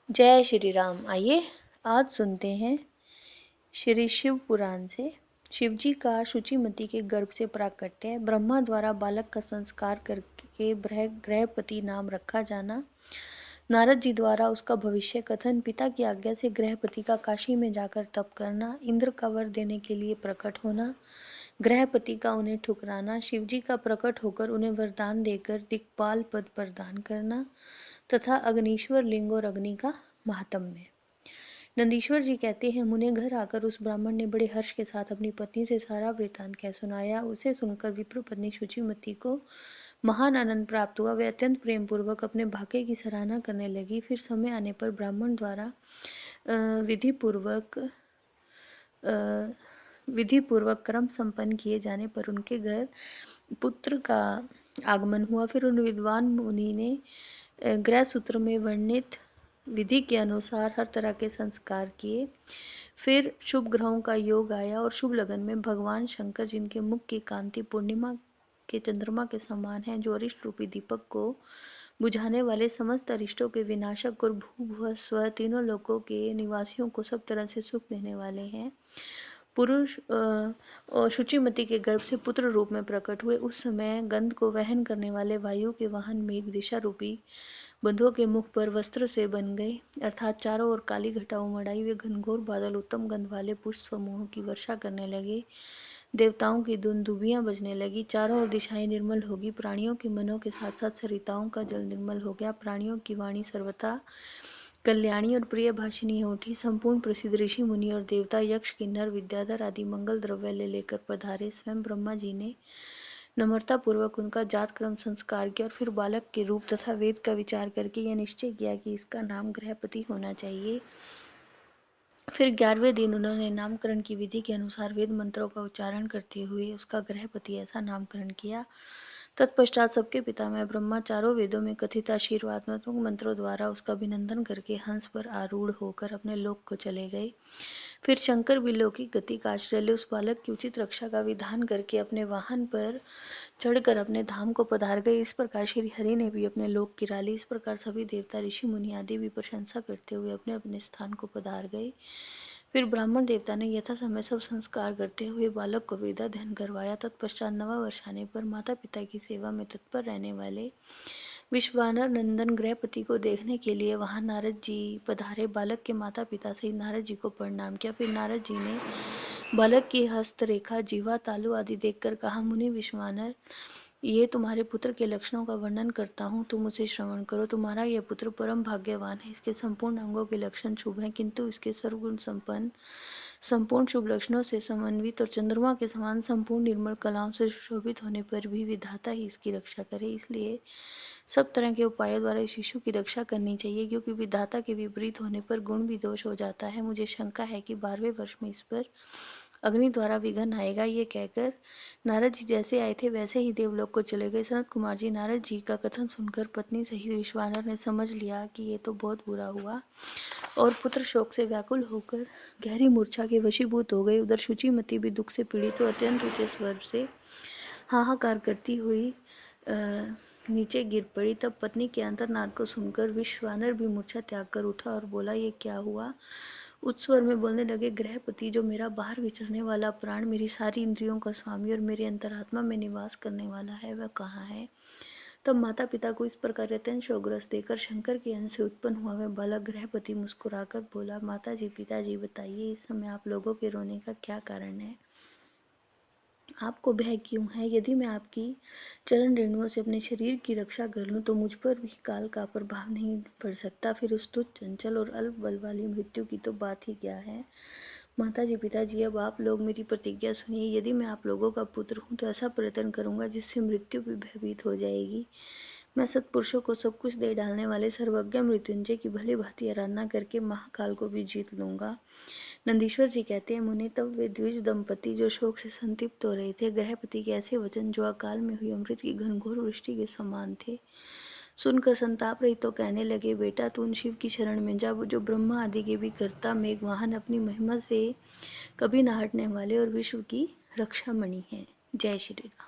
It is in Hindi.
जय श्री राम। आइए आज सुनते हैं श्री शिव पुराण से। शिवजी का शुचिमती के गर्भ से प्राकट्य। ब्रह्मा द्वारा बालक का संस्कार करके गृहपति नाम रखा जाना। नारद जी द्वारा उसका भविष्य कथन। पिता की आज्ञा से गृहपति का काशी में जाकर तप करना। इंद्र का वर देने के लिए प्रकट होना। गृहपति का उन्हें ठुकराना। शिवजी का प्रकट होकर उन्हें वरदान देकर दिक्पाल पद प्रदान करना तथा अग्नीश्वर लिंग और अग्नि का महात्म्य। नंदीश्वर जी कहते हैं, मुने घर आकर उस ब्राह्मण ने बड़े हर्ष के साथ अपनी पत्नी से सारा वृतांत कह सुनाया। उसे सुनकर विप्र पत्नी शुचिमती को महान आनंद प्राप्त हुआ। वे अत्यंत प्रेम पूर्वक अपने भाग्य की सराहना करने लगी। फिर समय आने पर ब्राह्मण द्वारा विधि पूर्वक कर्म संपन्न किए जाने पर उनके घर पुत्र का आगमन हुआ। फिर उन विद्वान मुनि ने गृह सूत्र में वर्णित विधि के अनुसार हर तरह के संस्कार किए। फिर शुभ ग्रहों का योग आया और शुभ लगन में भगवान शंकर, जिनके मुख की कांति पूर्णिमा के चंद्रमा के समान है, जो अरिष्ट रूपी दीपक को बुझाने वाले, समस्त अरिष्टों के विनाशक और भू भुव स्व तीनों लोकों के निवासियों को सब तरह से सुख देने वाले हैं, पुरुष शुचिमती के गर्भ से पुत्र रूप में प्रकट हुए। उस समय गंध को वहन करने वाले वायु के वाहन मेघ दिशा रूपी बंधुओं के मुख पर वस्त्र से बन गए, अर्थात चारों ओर काली घटा उमड़ आई। वे घनघोर बादल उत्तम गंध वाले पुष्प समूहों की वर्षा करने लगे। देवताओं की दुंदुभियां बजने लगी। चारों ओर दिशाएं निर्मल होगी। प्राणियों के मनों के साथ साथ सरिताओं का जल निर्मल हो गया। प्राणियों की वाणी सर्वथा कल्याणी और प्रिय भाषिनी हो उठी। संपूर्ण प्रसिद्ध ऋषि मुनि और देवता, यक्ष, किन्नर, विद्याधर आदि मंगल द्रव्य ले लेकर पधारे। स्वयं ब्रह्मा जी ने नम्रता पूर्वक उनका जात क्रम संस्कार किया और फिर बालक के रूप तथा वेद का विचार करके यह निश्चय किया कि इसका नाम गृहपति होना चाहिए। फिर 11वें दिन उन्होंने नामकरण की विधि के अनुसार वेद मंत्रों का उच्चारण करते हुए उसका गृहपति ऐसा नामकरण किया। तत्पश्चात सबके पितामह ब्रह्मा चारों वेदों में कथित आशीर्वादात्मक मंत्रों द्वारा उसका अभिनंदन करके हंस पर आरूढ़ होकर अपने लोक को चले गए। फिर शंकर भी लौकिक गति का आश्रय ले उस बालक की उचित रक्षा का विधान करके अपने वाहन पर चढ़कर अपने धाम को पधार गए। इस प्रकार श्री हरि ने भी अपने लोक की ली। इस प्रकार सभी देवता, ऋषि मुनि आदि भी प्रशंसा करते हुए अपने अपने स्थान को पधार गए। फिर ब्राह्मण देवता ने यथा समय सब संस्कार करते हुए बालक को वेदाध्ययन करवाया। तत्पश्चात 9वां वर्ष आने पर माता पिता की सेवा में तत्पर रहने वाले विश्वानर नंदन गृहपति को देखने के लिए वहां नारद जी पधारे। बालक के माता पिता सहित नारद जी को प्रणाम किया। फिर नारद जी ने बालक की हस्तरेखा, जीवा, तालु आदि देखकर कहा, मुनि विश्वानर, ये तुम्हारे पुत्र के लक्षणों का वर्णन करता हूँ, तुम उसे श्रवण करो। तुम्हारा यह पुत्र परम भाग्यवान है। इसके संपूर्ण अंगों के लक्षण शुभ हैं, किंतु इसके सर्वगुण संपन्न, संपूर्ण शुभ लक्षणों से समन्वित और चंद्रमा के समान संपूर्ण निर्मल कलाओं से सुशोभित होने पर भी विधाता ही इसकी रक्षा करे। इसलिए सब तरह के उपायों द्वारा इस शिशु की रक्षा करनी चाहिए, क्योंकि विधाता के विपरीत होने पर गुण भी दोष हो जाता है। मुझे शंका है कि 12वें वर्ष में इस पर अग्नि द्वारा विघन आएगा। ये कहकर नारद जी जैसे आए थे वैसे ही देवलोक को चले गए। सनत कुमार जी, नारद जी का कथन सुनकर पत्नी सहित विश्वानर ने समझ लिया कि ये तो बहुत बुरा हुआ और पुत्र शोक से व्याकुल होकर गहरी मूर्छा के वशीभूत हो गए। उधर शुचिमती भी दुख से पीड़ित हो अत्यंत ऊंचे स्वर से हाहाकार करती हुई नीचे गिर पड़ी। तब पत्नी के अंतर्नाद को सुनकर विश्वानर भी मूर्छा त्याग कर उठा और बोला, ये क्या हुआ? उच्च स्वर में बोलने लगे, गृहपति, जो मेरा बाहर विचरने वाला प्राण, मेरी सारी इंद्रियों का स्वामी और मेरे अंतरात्मा में निवास करने वाला है, वह कहाँ है? तब माता पिता को इस प्रकार अत्यंत शोकग्रस्त देकर शंकर के अंश से उत्पन्न हुआ वह बालक गृहपति मुस्कुराकर बोला, माता जी, पिताजी, बताइए इस समय आप लोगों के रोने का क्या कारण है? आपको भय क्यों है? यदि मैं आपकी चरण रेणुओं से अपने शरीर की रक्षा कर लूं तो मुझ पर भी काल का प्रभाव नहीं पड़ सकता। फिर उस तुच्छ, चंचल और अल्प बल वाली मृत्यु की तो बात ही क्या है? माताजी, पिताजी, अब आप लोग मेरी प्रतिज्ञा सुनिए। यदि मैं आप लोगों का पुत्र हूँ तो ऐसा प्रयत्न करूँगा जिससे मृत्यु भी भयभीत हो जाएगी। मैं सत्पुरुषों को सब कुछ दे डालने वाले सर्वज्ञ मृत्युंजय की भली भांति आराधना करके महाकाल को भी जीत लूंगा। नंदीश्वर जी कहते हैं, मुनि, तब वे द्विज दंपति जो शोक से संतप्त हो रहे थे, गृहपति के ऐसे वचन जो अकाल में हुई अमृत की घनघोर वृष्टि के समान थे, सुनकर संताप रहित तो कहने लगे, बेटा, तू उन शिव की शरण में जा, जो ब्रह्मा आदि के भी कर्ता, मेघवाहन, अपनी महिमा से कभी न हटने वाले और विश्व की रक्षा मणि है। जय श्री राम।